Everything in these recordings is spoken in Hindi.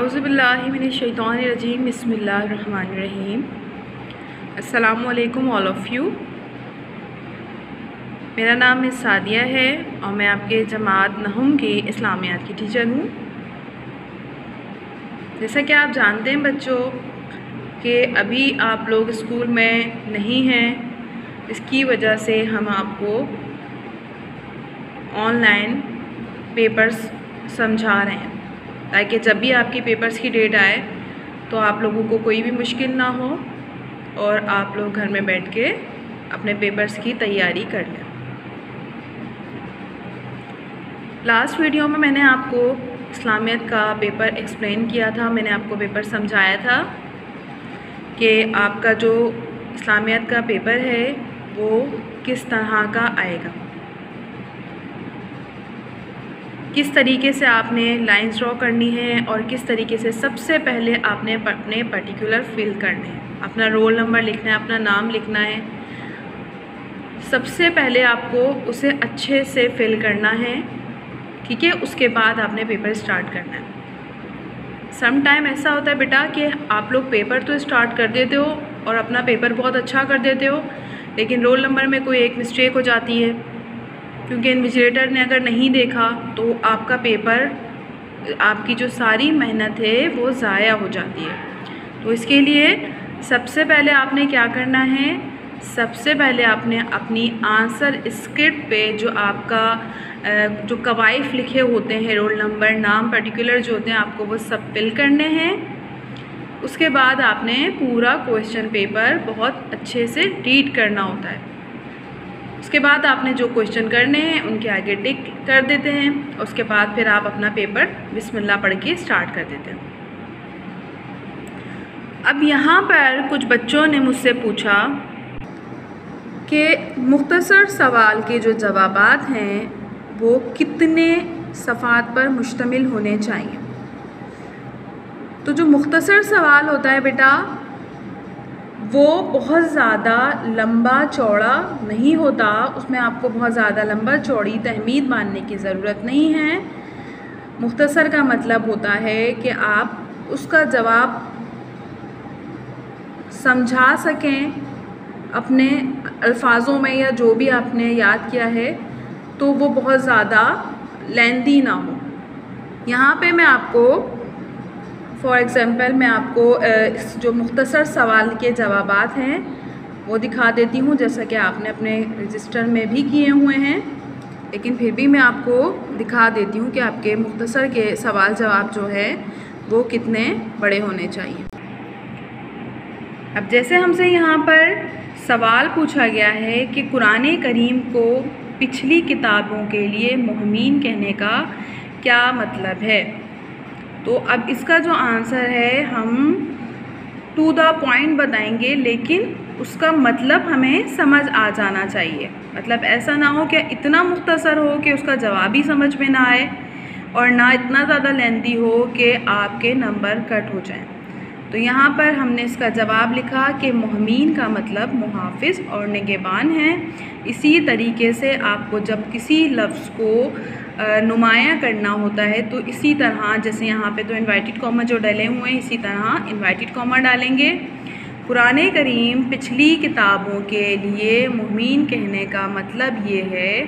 औज़ुबिल्लाहि मिनश्शैतानिर्रजीम बिस्मिल्लाहिर्रहमानिर्रहीम। अस्सलामु अलैकुम ऑल ऑफ़ यू। मेरा नाम मिस सादिया है और मैं आपके जमात नहुम के इस्लामियात की टीचर हूँ। जैसा कि आप जानते हैं बच्चों कि अभी आप लोग स्कूल में नहीं हैं, इसकी वजह से हम आपको ऑनलाइन पेपर्स समझा रहे हैं ताकि जब भी आपकी पेपर्स की डेट आए तो आप लोगों को कोई भी मुश्किल ना हो और आप लोग घर में बैठ के अपने पेपर्स की तैयारी कर लें। लास्ट वीडियो में मैंने आपको इस्लामियत का पेपर एक्सप्लेन किया था, मैंने आपको पेपर समझाया था कि आपका जो इस्लामियत का पेपर है वो किस तरह का आएगा, किस तरीके से आपने लाइंस ड्रॉ करनी है और किस तरीके से सबसे पहले आपने अपने पर्टिकुलर फिल करने हैं, अपना रोल नंबर लिखना है, अपना नाम लिखना है। सबसे पहले आपको उसे अच्छे से फिल करना है, ठीक है। उसके बाद आपने पेपर स्टार्ट करना है। सम टाइम ऐसा होता है बेटा कि आप लोग पेपर तो स्टार्ट कर देते हो और अपना पेपर बहुत अच्छा कर देते हो, लेकिन रोल नंबर में कोई एक मिस्टेक हो जाती है क्योंकि इन्विजिलेटर ने अगर नहीं देखा तो आपका पेपर, आपकी जो सारी मेहनत है वो ज़ाया हो जाती है। तो इसके लिए सबसे पहले आपने क्या करना है, सबसे पहले आपने अपनी आंसर स्क्रिप्ट पे जो आपका जो कवाइफ लिखे होते हैं, रोल नंबर, नाम, पर्टिकुलर जो होते हैं, आपको वो सब फिल करने हैं। उसके बाद आपने पूरा क्वेश्चन पेपर बहुत अच्छे से रीड करना होता है। उसके बाद आपने जो क्वेश्चन करने हैं उनके आगे टिक कर देते हैं। उसके बाद फिर आप अपना पेपर बिस्मिल्लाह पढ़ के स्टार्ट कर देते हैं। अब यहाँ पर कुछ बच्चों ने मुझसे पूछा कि मुख्तसर सवाल के जो जवाबात हैं वो कितने सफ़ात पर मुश्तमिल होने चाहिए। तो जो मुख्तसर सवाल होता है बेटा वो बहुत ज़्यादा लंबा चौड़ा नहीं होता, उसमें आपको बहुत ज़्यादा लंबा चौड़ी तहमीद मानने की ज़रूरत नहीं है। मुख्तसर का मतलब होता है कि आप उसका जवाब समझा सकें अपने अल्फाजों में, या जो भी आपने याद किया है तो वो बहुत ज़्यादा लेंदी ना हो। यहाँ पे मैं आपको फॉर एग्ज़ाम्पल मैं आपको जो मुख्तसर सवाल के जवाबात हैं वो दिखा देती हूँ, जैसा कि आपने अपने रजिस्टर में भी किए हुए हैं, लेकिन फिर भी मैं आपको दिखा देती हूँ कि आपके मुख्तसर के सवाल जवाब जो है वो कितने बड़े होने चाहिए। अब जैसे हमसे यहाँ पर सवाल पूछा गया है कि कुरान करीम को पिछली किताबों के लिए मुहमीन कहने का क्या मतलब है, तो अब इसका जो आंसर है हम टू द पॉइंट बताएंगे, लेकिन उसका मतलब हमें समझ आ जाना चाहिए। मतलब ऐसा ना हो कि इतना मुख्तसर हो कि उसका जवाब ही समझ में ना आए और ना इतना ज़्यादा लेंदी हो कि आपके नंबर कट हो जाएं। तो यहाँ पर हमने इसका जवाब लिखा कि मुहमीन का मतलब मुहाफ़िज़ और निगहबान है। इसी तरीके से आपको जब किसी लफ्ज़ को नुमायाँ करना होता है तो इसी तरह, जैसे यहाँ पे तो इन्वर्टेड कॉमा जो डले हुए हैं, इसी तरह इन्वर्टेड कॉमा डालेंगे। कुरान करीम पिछली किताबों के लिए मुहमीन कहने का मतलब ये है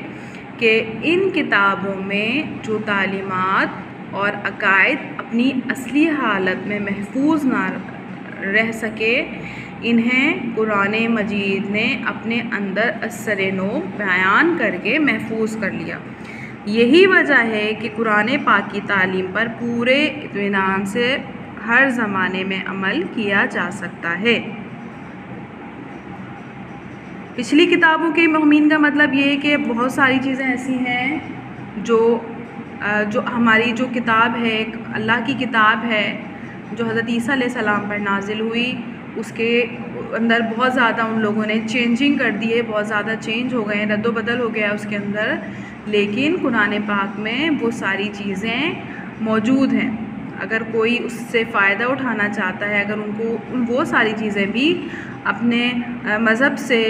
कि इन किताबों में जो तालीमात और अकायद अपनी असली हालत में महफूज ना रह सके, इन्हें कुरान मजीद ने अपने अंदर असर-ए-नौ बयान करके महफूज कर लिया। यही वजह है कि कुरान पाक की तालीम पर पूरे इत्मीनान से हर ज़माने में अमल किया जा सकता है। पिछली किताबों के मुहमीन का मतलब ये है कि बहुत सारी चीज़ें ऐसी हैं जो हमारी जो किताब है, अल्लाह की किताब है जो हज़रत ईसा अलैहिस्सलाम पर नाजिल हुई, उसके अंदर बहुत ज़्यादा उन लोगों ने चेंजिंग कर दी है, बहुत ज़्यादा चेंज हो गए हैं, रद्दो बदल हो गया उसके अंदर, लेकिन कुरान पाक में वो सारी चीज़ें मौजूद हैं। अगर कोई उससे फ़ायदा उठाना चाहता है, अगर उनको वो सारी चीज़ें भी अपने मज़हब से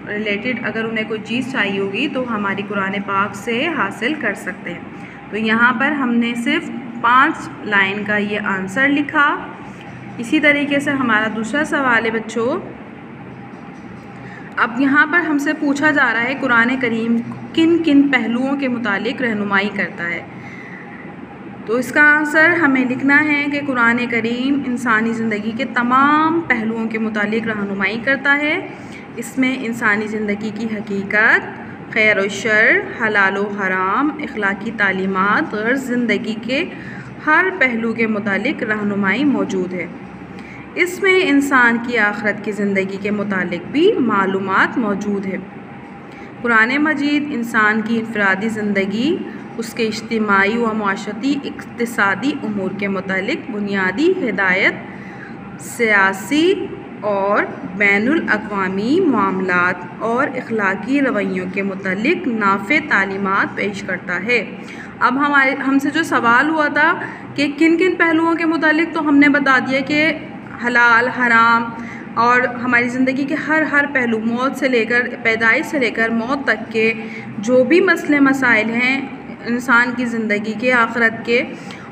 रिलेटेड अगर उन्हें कोई चीज़ चाहिए होगी तो हमारी कुरान पाक से हासिल कर सकते हैं। तो यहाँ पर हमने सिर्फ 5 लाइन का ये आंसर लिखा। इसी तरीके से हमारा दूसरा सवाल है बच्चों, अब यहाँ पर हमसे पूछा जा रहा है कुरान करीम किन किन पहलुओं के मुतालिक रहनुमाई करता है। तो इसका आंसर हमें लिखना है कि कुरान करीम इंसानी ज़िंदगी के तमाम पहलुओं के मुतालिक रहनुमाई करता है। इसमें इंसानी ज़िंदगी की हकीकत, खैर और शर, हलाल व हराम, इखलाकी तालीमात, गर्ज़ ज़िंदगी के हर पहलू के मुतालिक रहनुमाई मौजूद है। इसमें इंसान की आखिरत की ज़िंदगी के मुतालिक भी मालूमात मौजूद है। कुरान मजीद इंसान की इनफरादी ज़िंदगी, उसके इज्तिमाई व माशरती इक़्तिसादी उमूर के मुतालिक बुनियादी हिदायत, सियासी और बैनुल अक़वामी मामलात और इखलाकी रवैयों के मुतालिक नाफ़े तालीमात पेश करता है। अब हमसे जो सवाल हुआ था कि किन किन पहलुओं के मुतालिक, तो हमने बता दिया कि हलाल हराम और हमारी ज़िंदगी के हर पहलू, मौत से लेकर, पैदाइश से लेकर मौत तक के जो भी मसले मसाइल हैं इंसान की ज़िंदगी के, आखिरत के,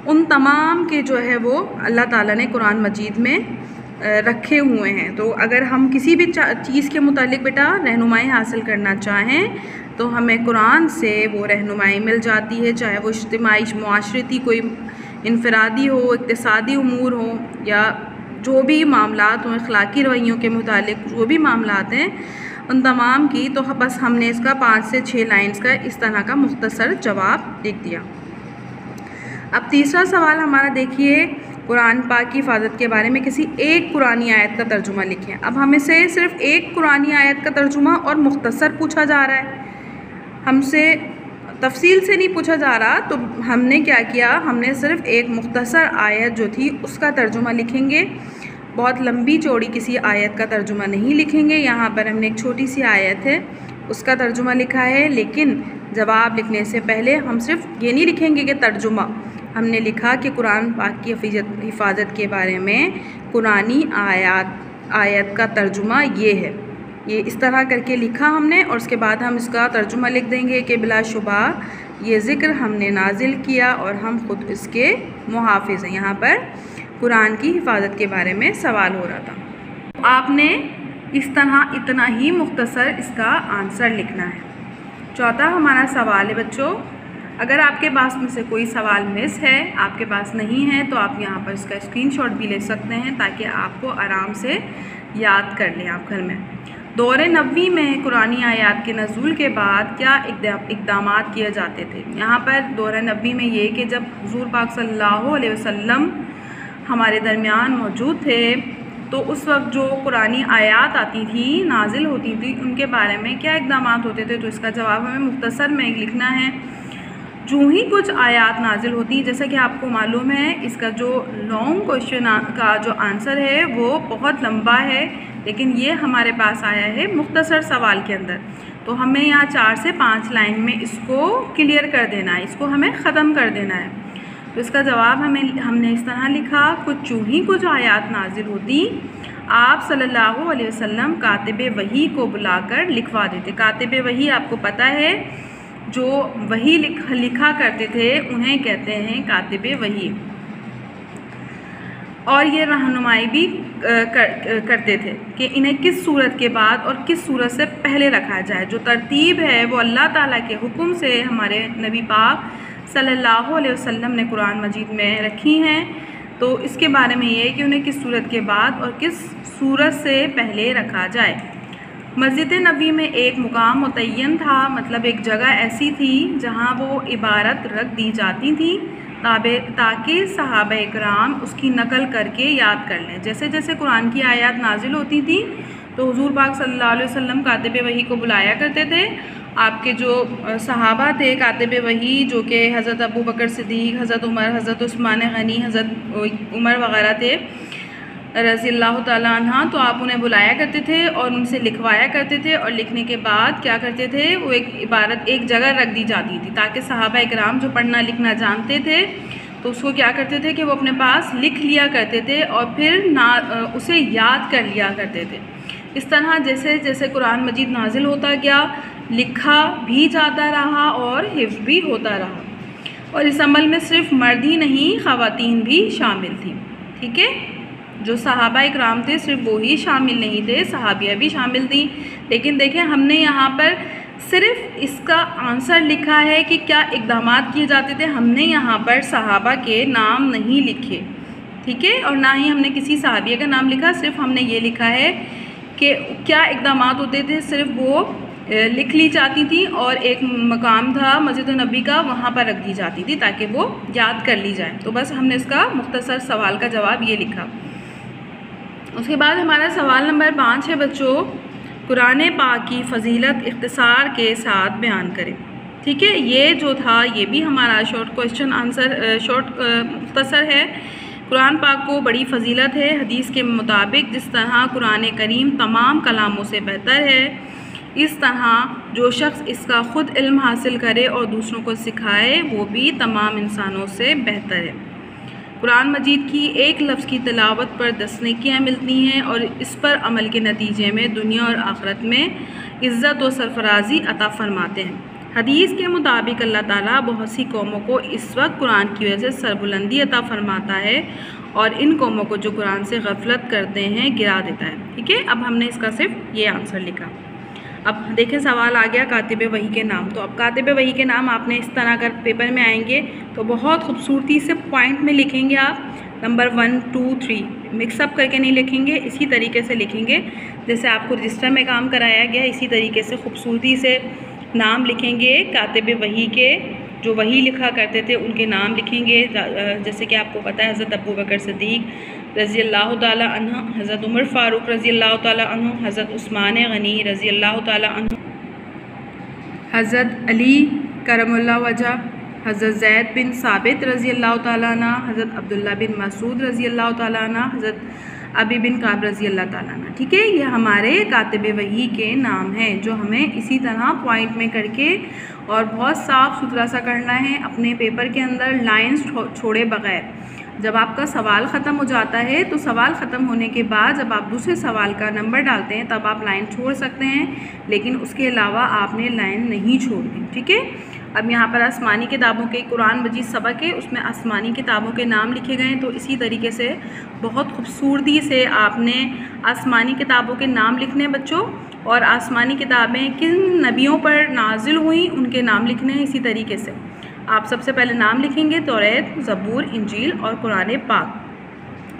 उन तमाम के जो है वो अल्लाह ताला ने कुरान मजीद में रखे हुए हैं। तो अगर हम किसी भी चीज़ के मुतालिक बेटा रहनुमाई हासिल करना चाहें तो हमें कुरान से वो रहनुमाई मिल जाती है, चाहे वो इज्तिमाई मुआशरती कोई इनफरादी हो, इक़्तिसादी उमूर हो, या जो भी मामलात हों, अखलाकी रवैयों के मुतालिक जो भी मामलात हैं उन तमाम की। तो बस हमने इसका 5 से 6 लाइन्स का इस तरह का मुख्तसर जवाब लिख दिया। अब तीसरा सवाल हमारा देखिए, कुरान पाक की हिफाजत के बारे में किसी एक कुरानी आयत का तर्जुमा लिखें। अब हमें से सिर्फ़ एक कुरानी आयत का तर्जुमा और मुख्तसर पूछा जा रहा है, हमसे तफसील से नहीं पूछा जा रहा। तो हमने क्या किया, हमने सिर्फ़ एक मुख्तसर आयत जो थी उसका तर्जुमा लिखेंगे, बहुत लंबी चौड़ी किसी आयत का तर्जुमा नहीं लिखेंगे। यहाँ पर हमने एक छोटी सी आयत है उसका तर्जुमा लिखा है, लेकिन जवाब लिखने से पहले हम सिर्फ ये नहीं लिखेंगे कि तर्जुमा, हमने लिखा कि कुरान पाक की हिफाजत के बारे में कुरानी आयत का तर्जुमा ये है, ये इस तरह करके लिखा हमने। और उसके बाद हम इसका तर्जुमा लिख देंगे कि बिलाशुबा ये ज़िक्र हमने नाजिल किया और हम ख़ुद इसके मुहाफ़िज़ हैं। यहाँ पर कुरान की हिफाजत के बारे में सवाल हो रहा था। आपने इस तरह इतना ही मुख्तसर इसका आंसर लिखना है। चौथा हमारा सवाल है बच्चों, अगर आपके पास में से कोई सवाल मिस है, आपके पास नहीं है, तो आप यहाँ पर इसका स्क्रीनशॉट भी ले सकते हैं ताकि आपको आराम से याद कर लें आप घर में। दौरे नबवी में कुरानी आयात के नज़ूल के बाद क्या इक़दामात किए जाते थे। यहाँ पर दौरे नबवी में ये कि जब हुज़ूर पाक सल्लल्लाहु अलैहि वसल्लम हमारे दरमियान मौजूद थे तो उस वक्त जो कुरानी आयात आती थी, नाजिल होती थी, उनके बारे में क्या इक़दामात होते थे। तो इसका जवाब हमें मुख्तसर में लिखना है। जो ही कुछ आयात नाजिल होती, जैसा कि आपको मालूम है इसका जो लॉन्ग क्वेश्चन का जो आंसर है वो बहुत लंबा है, लेकिन ये हमारे पास आया है मुख्तसर सवाल के अंदर। तो हमें यहाँ 4 से 5 लाइन में इसको क्लियर कर देना है, इसको हमें ख़त्म कर देना है। तो इसका जवाब हमने इस तरह लिखा, कुछ आयात नाजिल होती, आप सल्लल्लाहु अलैहि वसल्लम कातिबे वही को बुलाकर लिखवा देते। कातिबे वही आपको पता है, जो वही लिखा करते थे उन्हें कहते हैं कातिबे वही। और ये रहनुमाई भी करते थे कि इन्हें किस सूरत के बाद और किस सूरत से पहले रखा जाए। जो तरतीब है वो अल्लाह ताला के हुक्म से हमारे नबी पाक सल्लल्लाहु अलैहि वसल्लम ने कुरान मजीद में रखी हैं। तो इसके बारे में ये है कि उन्हें किस सूरत के बाद और किस सूरत से पहले रखा जाए। मस्जिद नबी में एक मुकाम मुतय्यन था, मतलब एक जगह ऐसी थी जहाँ वो इबारत रख दी जाती थी ताकि सहाबा इकराम उसकी नकल करके याद कर लें। जैसे जैसे कुरान की आयत नाजिल होती थी तो हुज़ूर पाक सल्लल्लाहु अलैहि वसल्लम कातिबे वही को बुलाया करते थे। आपके जो सहाबा थे कातिबे वही, जो कि हज़रत अबू बकर सिद्दीक़, हज़रत उमर, हज़रत उस्मान गनी, हज़रत उमर वग़ैरह थे रज़ी अल्लाह ताला अन्हा, तो आप उन्हें बुलाया करते थे और उनसे लिखवाया करते थे। और लिखने के बाद क्या करते थे, वो एक इबारत एक जगह रख दी जाती थी ताकि सहाबा इकराम जो पढ़ना लिखना जानते थे तो उसको क्या करते थे कि वो अपने पास लिख लिया करते थे और फिर उसे याद कर लिया करते थे। इस तरह जैसे जैसे कुरान मजीद नाजिल होता गया, लिखा भी जाता रहा और हिफ्ज़ भी होता रहा। और इस अमल में सिर्फ मर्द ही नहीं, ख़वातीन भी शामिल थी। ठीक है, जो सहाबा इकराम थे सिर्फ वो ही शामिल नहीं थे, सहाबिया भी शामिल थी। लेकिन देखें हमने यहाँ पर सिर्फ इसका आंसर लिखा है कि क्या इक़दामात किए जाते थे, हमने यहाँ पर सहाबा के नाम नहीं लिखे। ठीक है, और ना ही हमने किसी सहाबिया का नाम लिखा, सिर्फ हमने ये लिखा है कि क्या इक़दामात होते थे, सिर्फ वो लिख ली जाती थी और एक मकाम था मस्जिद नबी का, वहाँ पर रख दी जाती थी ताकि वो याद कर ली जाए। तो बस हमने इसका मुख्तसर सवाल का जवाब ये लिखा। उसके बाद हमारा सवाल नंबर 5 है बच्चों, कुरान पाक की फ़जीलत इख्तिसार के साथ बयान करें। ठीक है, ये जो था ये भी हमारा शॉर्ट क्वेश्चन आंसर मुख्तसर है। कुरान पाक को बड़ी फ़जीलत है। हदीस के मुताबिक जिस तरह कुरान करीम तमाम कलामों से बेहतर है, इस तरह जो शख्स इसका ख़ुद इल्म हासिल करे और दूसरों को सिखाए वो भी तमाम इंसानों से बेहतर है। कुरान मजीद की एक लफ्ज़ की तिलावत पर 10 नेकियाँ मिलती हैं और इस पर अमल के नतीजे में दुनिया और आखिरत में इज़्ज़त और सरफराजी अता फ़रमाते हैं। हदीस के मुताबिक अल्लाह ताला बहुत सी कौमों को इस वक्त कुरान की वजह से सरबुलंदी अता फ़रमाता है और इन कौमों को जो कुरान से गफलत करते हैं गिरा देता है। ठीक है, अब हमने इसका सिर्फ ये आंसर लिखा। अब देखें सवाल आ गया कातिब वही के नाम। तो अब कातिब वही के नाम आपने इस तरह अगर पेपर में आएंगे तो बहुत खूबसूरती से पॉइंट में लिखेंगे आप, नंबर 1 2 3 मिक्सअप करके नहीं लिखेंगे, इसी तरीके से लिखेंगे जैसे आपको रजिस्टर में काम कराया गया। इसी तरीके से खूबसूरती से नाम लिखेंगे कातिब वही के, जो वही लिखा करते थे उनके नाम लिखेंगे। जैसे कि आपको पता है हज़रत अबू बकर सिद्दीक़ रज़ी अल्लाह ताला अन्हु, हज़रत उमर फ़ारूक रज़ी अल्लाह ताला अन्हु, हज़रत उस्मान गनी रज़ी अल्लाह ताला अन्हु, हज़रत अली करमुल्लाह वजह, हज़रत ज़ैद बिन साबित रज़ी अल्लाह ताला अन्हु, हज़रत अब्दुल्ला बिन मसूद रज़ी अल्लाह ताला अन्हु, हज़रत अबी बिन काब रज़ी अल्लाह ताला अन्हु। ठीक है, ये हमारे कातिब वही के नाम हैं जो हमें इसी तरह पॉइंट में करके और बहुत साफ़ सुथरा सा करना है। अपने पेपर के अंदर लाइंस छोड़े बग़ैर जब आपका सवाल ख़त्म हो जाता है तो सवाल ख़त्म होने के बाद जब आप दूसरे सवाल का नंबर डालते हैं तब आप लाइन छोड़ सकते हैं, लेकिन उसके अलावा आपने लाइन नहीं छोड़नी। ठीक है, अब यहाँ पर आसमानी किताबों के कुरान मजीद सबक है, उसमें आसमानी किताबों के नाम लिखे गए हैं। तो इसी तरीके से बहुत खूबसूरती से आपने आसमानी किताबों के नाम लिखने हैं बच्चों, और आसमानी किताबें किन नबियों पर नाजिल हुई उनके नाम लिखने हैं। इसी तरीके से आप सबसे पहले नाम लिखेंगे तौरात, ज़बूर, इंजील और कुरान पाक,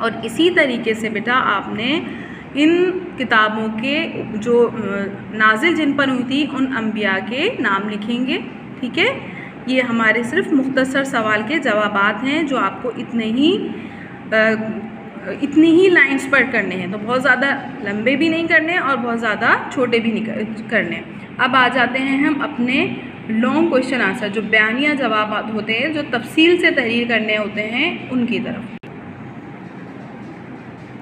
और इसी तरीके से बेटा आपने इन किताबों के जो नाजिल जिन पर हुई थी उन अम्बिया के नाम लिखेंगे। ठीक है, ये हमारे सिर्फ मुख्तसर सवाल के जवाबात हैं जो आपको इतनी ही लाइंस पर करने हैं। तो बहुत ज़्यादा लंबे भी नहीं करने और बहुत ज़्यादा छोटे भी नहीं करने। अब आ जाते हैं हम अपने लॉन्ग क्वेश्चन आंसर, जो बयानिया जवाब होते हैं, जो तफसील से तहरीर करने होते हैं, उनकी तरफ।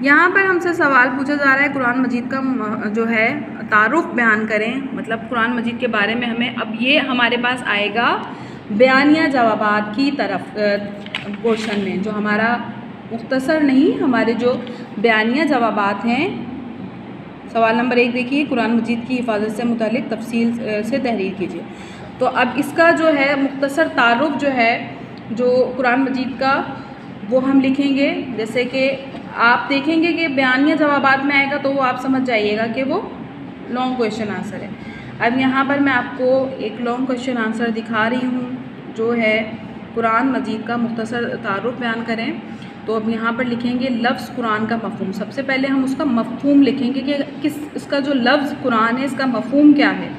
यहाँ पर हमसे सवाल पूछा जा रहा है कुरान मजीद का जो है तारुफ बयान करें, मतलब कुरान मजीद के बारे में हमें, अब ये हमारे पास आएगा बयानिया जवाबात की तरफ क्वेश्चन में, जो हमारा मुख्तसर नहीं, हमारे जो बयानिया जवाबात हैं। सवाल नंबर 1 देखिए, कुरान मजीद की हिफाजत से मुतालिक तफसील से तहरीर कीजिए। तो अब इसका जो है मुख्तसर तारुफ जो है जो कुरान मजीद का, वो हम लिखेंगे। जैसे कि आप देखेंगे कि बयानिया जवाबात में आएगा तो वो आप समझ जाइएगा कि वो लॉन्ग क्वेश्चन आंसर है। अब यहाँ पर मैं आपको एक लॉन्ग क्वेश्चन आंसर दिखा रही हूँ जो है कुरान मजीद का मुख्तसर तारुफ बयान करें। तो अब यहाँ पर लिखेंगे लफ्ज़ कुरान का मफ़हूम। सबसे पहले हम उसका मफ़हूम लिखेंगे कि इसका जो लफ्ज़ कुरान है इसका मफ़हूम क्या है।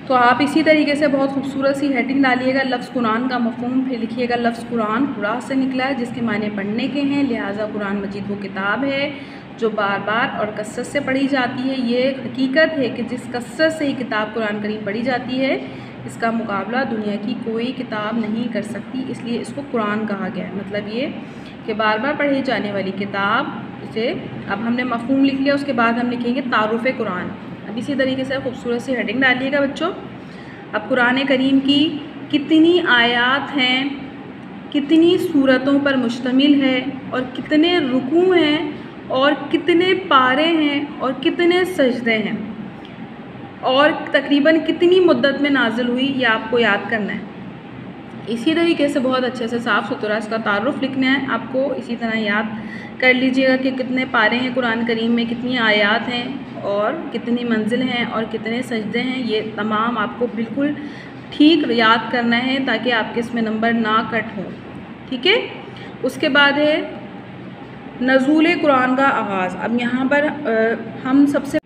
तो आप इसी तरीके से बहुत खूबसूरत सी हेडिंग डालिएगा, लफ्ज़ कुरान का मफ़हूम, फिर लिखिएगा लफ्ज़ कुरान कुरान से निकला है जिसके माने पढ़ने के हैं, लिहाजा कुरान मजीद वो किताब है जो बार बार और कसरत से पढ़ी जाती है। ये हकीकत है कि जिस कसरत से ही किताब कुरान करीम पढ़ी जाती है इसका मुकाबला दुनिया की कोई किताब नहीं कर सकती, इसलिए इसको कुरान कहा गया है। मतलब ये कि बार बार पढ़ी जाने वाली किताब से। अब हमने मफ़हूम लिख लिया, उसके बाद हम लिखेंगे तारुफ़ कुरान। अब इसी तरीके से खूबसूरत सी हेडिंग डालिएगा बच्चों। अब कुरान करीम की कितनी आयात हैं, कितनी सूरतों पर मुश्तमिल है, और कितने रुकू हैं, और कितने पारे हैं, और कितने सजदे हैं, और तकरीबन कितनी मुद्दत में नाजिल हुई, ये आपको याद करना है। इसी तरीके से बहुत अच्छे से साफ़ सुथरा इसका तारुफ लिखना है आपको। इसी तरह याद कर लीजिएगा कि कितने पारे हैं कुरान करीम में, कितनी आयात हैं और कितनी मंजिल हैं और कितने सजदे हैं, ये तमाम आपको बिल्कुल ठीक याद करना है ताकि आपके इसमें नंबर ना कट हो। ठीक है, उसके बाद है नज़ूल कुरान का आगाज़। अब यहाँ पर हम सबसे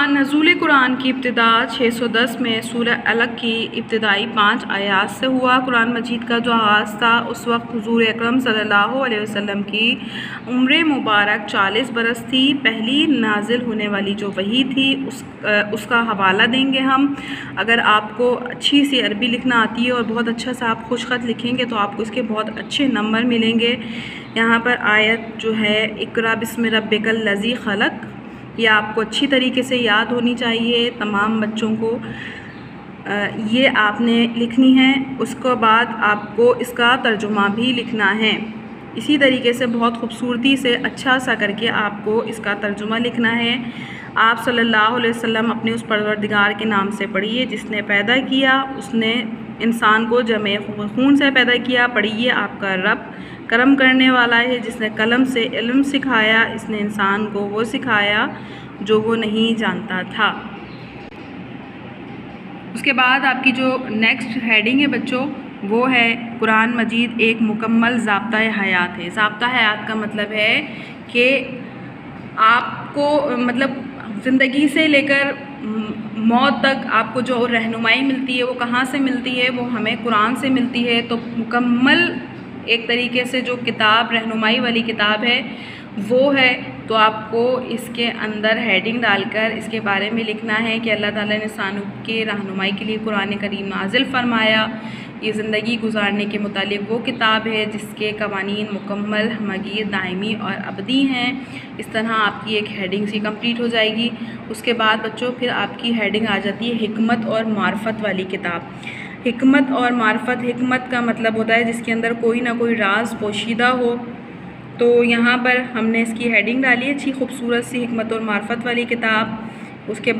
नज़ूल कुरान की इब्तिदा 610 में सूरह अलग की इब्तिदाई 5 आयात से हुआ। कुरान मजीद का जो आगाज़ था उस वक्त हुज़ूर अकरम सल्लल्लाहु अलैहि वसल्लम की उम्र मुबारक 40 बरस थी। पहली नाजिल होने वाली जो वही थी उसका हवाला देंगे हम। अगर आपको अच्छी सी अरबी लिखना आती है और बहुत अच्छा सा आप खुश ख़त लिखेंगे तो आपको इसके बहुत अच्छे नंबर मिलेंगे। यहाँ पर आयत जो है इक़रा बिस्मि रब्बिकल लज़ी खलक़, ये आपको अच्छी तरीके से याद होनी चाहिए तमाम बच्चों को, ये आपने लिखनी है। उसके बाद आपको इसका तर्जुमा भी लिखना है। इसी तरीके से बहुत खूबसूरती से अच्छा सा करके आपको इसका तर्जुमा लिखना है। आप सल्लल्लाहु अलैहि वसल्लम अपने उस परवरदिगार के नाम से पढ़िए जिसने पैदा किया, उसने इंसान को जमे खून से पैदा किया। पढ़िए आपका रब करम करने वाला है जिसने कलम से इल्म सिखाया, इसने इंसान को वो सिखाया जो वो नहीं जानता था। उसके बाद आपकी जो नेक्स्ट हेडिंग है बच्चों वो है कुरान मजीद एक मुकम्मल ज़ाब्ता हयात है। ज़ाब्ता हयात का मतलब है कि आपको मतलब ज़िंदगी से लेकर मौत तक आपको जो रहनुमाई मिलती है वो कहाँ से मिलती है, वो हमें कुरान से मिलती है। तो मुकम्मल एक तरीके से जो किताब रहनुमाई वाली किताब है वो है। तो आपको इसके अंदर हेडिंग डालकर इसके बारे में लिखना है कि अल्लाह ताला ने इंसानों के रहनुमाई के लिए कुरान करीम नाजिल फरमाया। ये ज़िंदगी गुजारने के मुतालिक वो किताब है जिसके कवानीन मुकम्मल, हमागीर, दायमी और अबदी हैं। इस तरह आपकी एक हेडिंग सी कंप्लीट हो जाएगी। उसके बाद बच्चों फिर आपकी हेडिंग आ जाती है हिकमत और मार्फत वाली किताब। हिकमत और मार्फत, हिकमत का मतलब होता है जिसके अंदर कोई ना कोई राज पोशीदा हो। तो यहाँ पर हमने इसकी हेडिंग डाली है अच्छी खूबसूरत सी हिकमत और मार्फत वाली किताब। उसके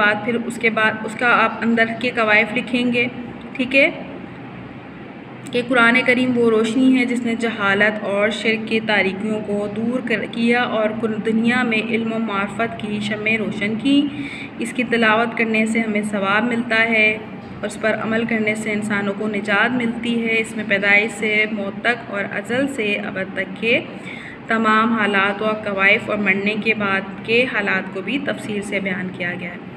बाद उसका आप अंदर के कवायद लिखेंगे। ठीक है, कि कुरान करीम वो रोशनी है जिसने जहालत और शिर्क की तारीकियों को दूर किया और दुनिया में इल्म और मार्फत की शम्में रोशन की। इसकी तिलावत करने से हमें सवाब मिलता है और उस पर अमल करने से इंसानों को निजात मिलती है। इसमें पैदाइश से मौत तक और अज़ल से अबद तक के तमाम हालात और कवाइफ और मरने के बाद के हालात को भी तफसील से बयान किया गया है।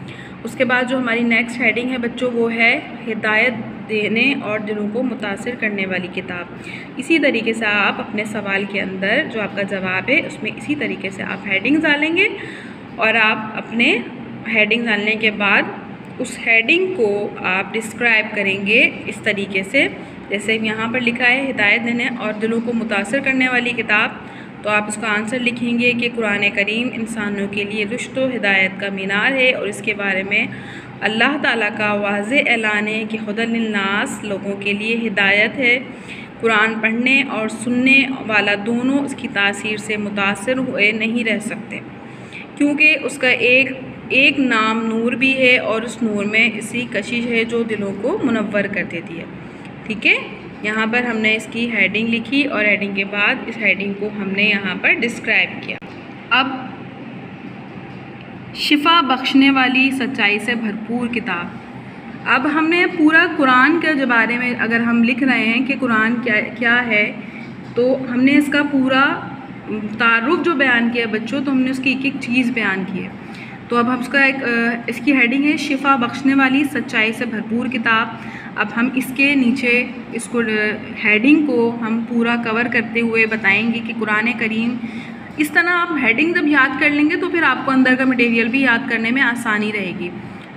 उसके बाद जो हमारी नेक्स्ट हेडिंग है बच्चों वो है हिदायत देने और दिलों को मुतासिर करने वाली किताब। इसी तरीके से आप अपने सवाल के अंदर जो आपका जवाब है उसमें इसी तरीके से आप हेडिंग डालेंगे और आप अपने हेडिंग डालने के बाद उस हेडिंग को आप डिस्क्राइब करेंगे इस तरीके से जैसे यहाँ पर लिखा है हिदायत देने और दिलों को मुतासिर करने वाली किताब। तो आप उसका आंसर लिखेंगे कि कुरान करीम इंसानों के लिए रुश्द व हिदायत का मीनार है और इसके बारे में अल्लाह ताला का वाज़ेह ऐलान है कि हुदल लिन्नास, लोगों के लिए हिदायत है। कुरान पढ़ने और सुनने वाला दोनों इसकी तासीर से मुतासिर हुए नहीं रह सकते क्योंकि उसका एक नाम नूर भी है और उस नूर में इसी कशिश है जो दिलों को मुनव्वर कर देती है। ठीक है, यहाँ पर हमने इसकी हेडिंग लिखी और हेडिंग के बाद इस हेडिंग को हमने यहाँ पर डिस्क्राइब किया। अब शिफा बख्शने वाली सच्चाई से भरपूर किताब। अब हमने पूरा कुरान के बारे में अगर हम लिख रहे हैं कि कुरान क्या है तो हमने इसका पूरा तारुफ जो बयान किया बच्चों, तो हमने उसकी एक एक चीज़ बयान की है। तो अब हम उसका इसकी हेडिंग है शिफा बख्शने वाली सच्चाई से भरपूर किताब। अब हम इसके नीचे इसको हेडिंग को हम पूरा कवर करते हुए बताएंगे कि कुरान करीम इस तरह आप हेडिंग जब याद कर लेंगे तो फिर आपको अंदर का मटेरियल भी याद करने में आसानी रहेगी।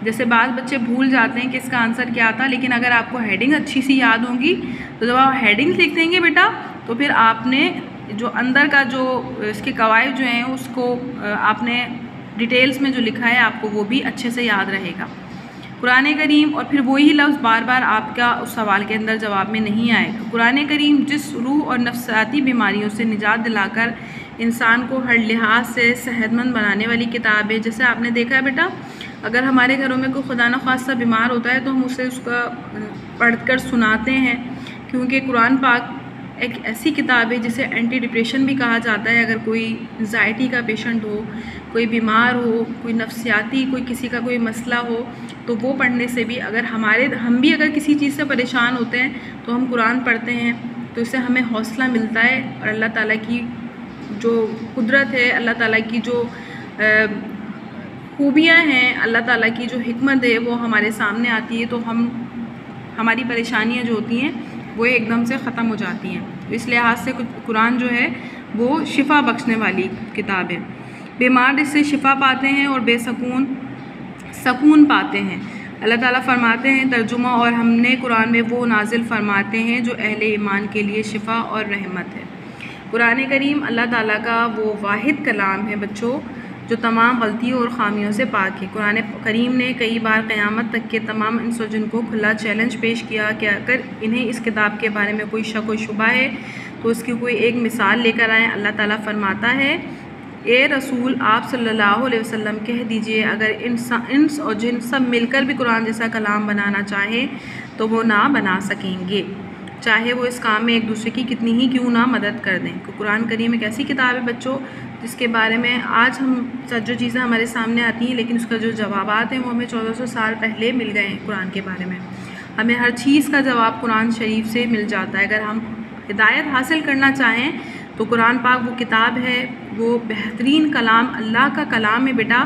जैसे बाद बच्चे भूल जाते हैं कि इसका आंसर क्या था, लेकिन अगर आपको हेडिंग अच्छी सी याद होगी तो जब आप हेडिंग लिख देंगे बेटा तो फिर आपने जो अंदर का जो इसके कवायद जो हैं उसको आपने डिटेल्स में जो लिखा है आपको वो भी अच्छे से याद रहेगा। कुरान करीम और फिर वही लफ्ज़ बार बार आपका उस सवाल के अंदर जवाब में नहीं आएगा। कुरान करीम जिस रूह और नफ्साती बीमारियों से निजात दिलाकर इंसान को हर लिहाज से सेहतमंद बनाने वाली किताब है। जैसे आपने देखा है बेटा अगर हमारे घरों में कोई खुदा न खास्ता बीमार होता है तो हम उसे उसका पढ़कर सुनाते हैं, क्योंकि कुरान पाक एक ऐसी किताब है जिसे एंटी डिप्रेशन भी कहा जाता है। अगर कोई एंजाइटी का पेशेंट हो, कोई बीमार हो, कोई नफ्सियाती कोई किसी का कोई मसला हो, तो वो पढ़ने से भी हम भी अगर किसी चीज़ से परेशान होते हैं तो हम कुरान पढ़ते हैं, तो इससे हमें हौसला मिलता है और अल्लाह ताला की जो कुदरत है, अल्लाह ताला की जो खूबियाँ हैं, अल्लाह ताला की जो हिकमत है वो हमारे सामने आती है, तो हमारी परेशानियाँ जो होती हैं वो एकदम से ख़त्म हो जाती हैं। तो इस लिहाज से कुरान जो है वो शिफा बख्शने वाली किताब है। बीमार इससे शिफा पाते हैं और सकून पाते हैं। अल्लाह ताला फरमाते हैं तर्जुमा, और हमने कुरान में वो नाजिल फरमाते हैं जो अहले ईमान के लिए शिफा और रहमत है। कुरान करीम अल्लाह ताला का वो वाहिद कलाम है बच्चों, जो तमाम गलतियों और ख़ामियों से पाक है। कुरान करीम ने कई बार क़यामत तक के तमाम इंस और जिन को खुला चैलेंज पेश किया कि अगर इन्हें इस किताब के बारे में कोई शक व शुबा है तो उसकी कोई एक मिसाल लेकर आएँ। अल्लाह ताला फरमाता है, ए रसूल आप सल्लल्लाहु अलैहि वसल्लम कह दीजिए, अगर इंस और जिन सब मिलकर भी कुरान जैसा कलाम बनाना चाहें तो वो ना बना सकेंगे, चाहे वो इस काम में एक दूसरे की कितनी ही क्यों ना मदद कर दें। तो कुरान करीम एक ऐसी किताब है बच्चों जिसके बारे में आज हम जो चीज़ें हमारे सामने आती हैं, लेकिन उसका जो जवाबात हैं वो हमें 1400 साल पहले मिल गए हैं। कुरान के बारे में हमें हर चीज़ का जवाब कुरान शरीफ से मिल जाता है। अगर हम हिदायत हासिल करना चाहें तो कुरान पाक वो किताब है, वो बेहतरीन कलाम अल्लाह का कलाम है बेटा,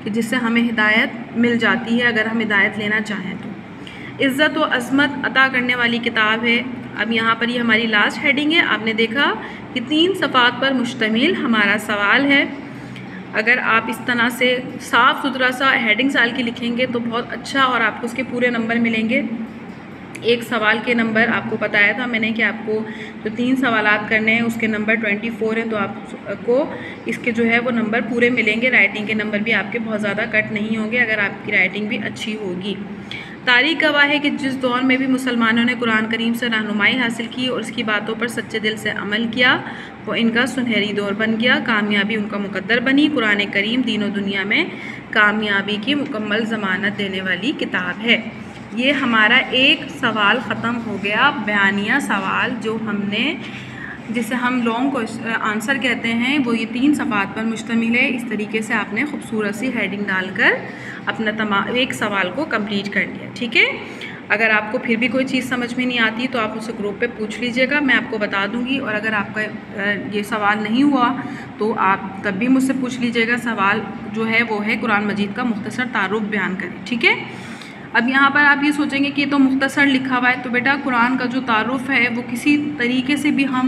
कि जिससे हमें हिदायत मिल जाती है अगर हम हिदायत लेना चाहें तो। इज़्ज़त व अज़मत अता करने वाली किताब है। अब यहाँ पर ये हमारी लास्ट हेडिंग है। आपने देखा कि 3 सफ़ात पर मुश्तमिल हमारा सवाल है। अगर आप इस तरह से साफ़ सुथरा सा हेडिंग साल की लिखेंगे तो बहुत अच्छा, और आपको उसके पूरे नंबर मिलेंगे। एक सवाल के नंबर आपको बताया था मैंने कि आपको जो 3 सवालात करने हैं उसके नंबर 24 हैं, तो आपको इसके जो है वो नंबर पूरे मिलेंगे। राइटिंग के नंबर भी आपके बहुत ज़्यादा कट नहीं होंगे अगर आपकी राइटिंग भी अच्छी होगी। तारीख़ गवाह है कि जिस दौर में भी मुसलमानों ने कुरान करीम से रहनुमाई हासिल की और उसकी बातों पर सच्चे दिल से अमल किया, वो इनका सुनहरी दौर बन गया, कामयाबी उनका मुकद्दर बनी। कुरान करीम दीन और दुनिया में कामयाबी की मुकम्मल ज़मानत देने वाली किताब है। ये हमारा एक सवाल ख़त्म हो गया, बयानिया सवाल जो हमने, जिसे हम लॉन्ग आंसर कहते हैं, वो ये 3 सफ़ात पर मुश्तमिल है। इस तरीके से आपने खूबसूरत सी हेडिंग डालकर अपना एक सवाल को कंप्लीट कर लिया। ठीक है, अगर आपको फिर भी कोई चीज़ समझ में नहीं आती तो आप मुझसे ग्रुप पे पूछ लीजिएगा, मैं आपको बता दूंगी। और अगर आपका ये सवाल नहीं हुआ तो आप तब भी मुझसे पूछ लीजिएगा। सवाल जो है वो है कुरान मजीद का मुख्तसर तारुफ बयान करें। ठीक है, अब यहाँ पर आप ये सोचेंगे कि ये तो मुख्तसर लिखा हुआ है, तो बेटा कुरान का जो तारुफ है वो किसी तरीके से भी हम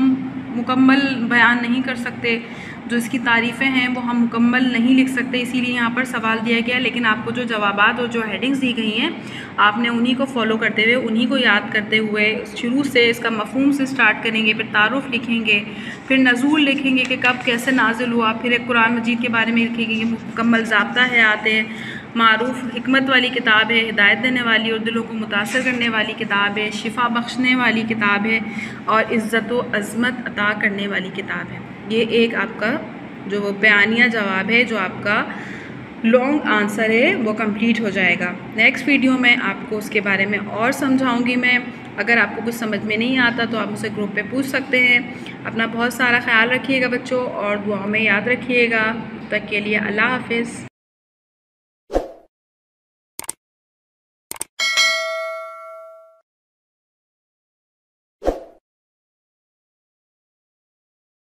मुकम्मल बयान नहीं कर सकते। जो इसकी तारीफ़ें हैं वो हम मुकम्मल नहीं लिख सकते, इसीलिए यहाँ पर सवाल दिया गया। लेकिन आपको जो जवाबात और जो हेडिंग्स दी गई हैं आपने उन्हीं को फॉलो करते हुए, उन्हीं को याद करते हुए शुरू से इसका मफ़हूम से स्टार्ट करेंगे, फिर तारुफ लिखेंगे, फिर नज़ूल लिखेंगे कि कब कैसे नाजिल हुआ, फिर एक कुरान मजीद के बारे में लिखेंगे कि मुकम्मल ज़ाब्ता है आते हैं, मारूफ हिकमत वाली किताब है, हिदायत देने वाली और दिलों को मुतासर करने वाली किताब है, शिफा बख्शने वाली किताब है और इज़्ज़त व अज़मत अता करने वाली किताब है। ये एक आपका जो वो बयानिया जवाब है, जो आपका लॉन्ग आंसर है, वो कंप्लीट हो जाएगा। नेक्स्ट वीडियो में आपको उसके बारे में और समझाऊंगी मैं। अगर आपको कुछ समझ में नहीं आता तो आप मुझसे ग्रुप पे पूछ सकते हैं। अपना बहुत सारा ख्याल रखिएगा बच्चों और दुआ में याद रखिएगा। तब तक के लिए अल्लाह हाफ़िज़।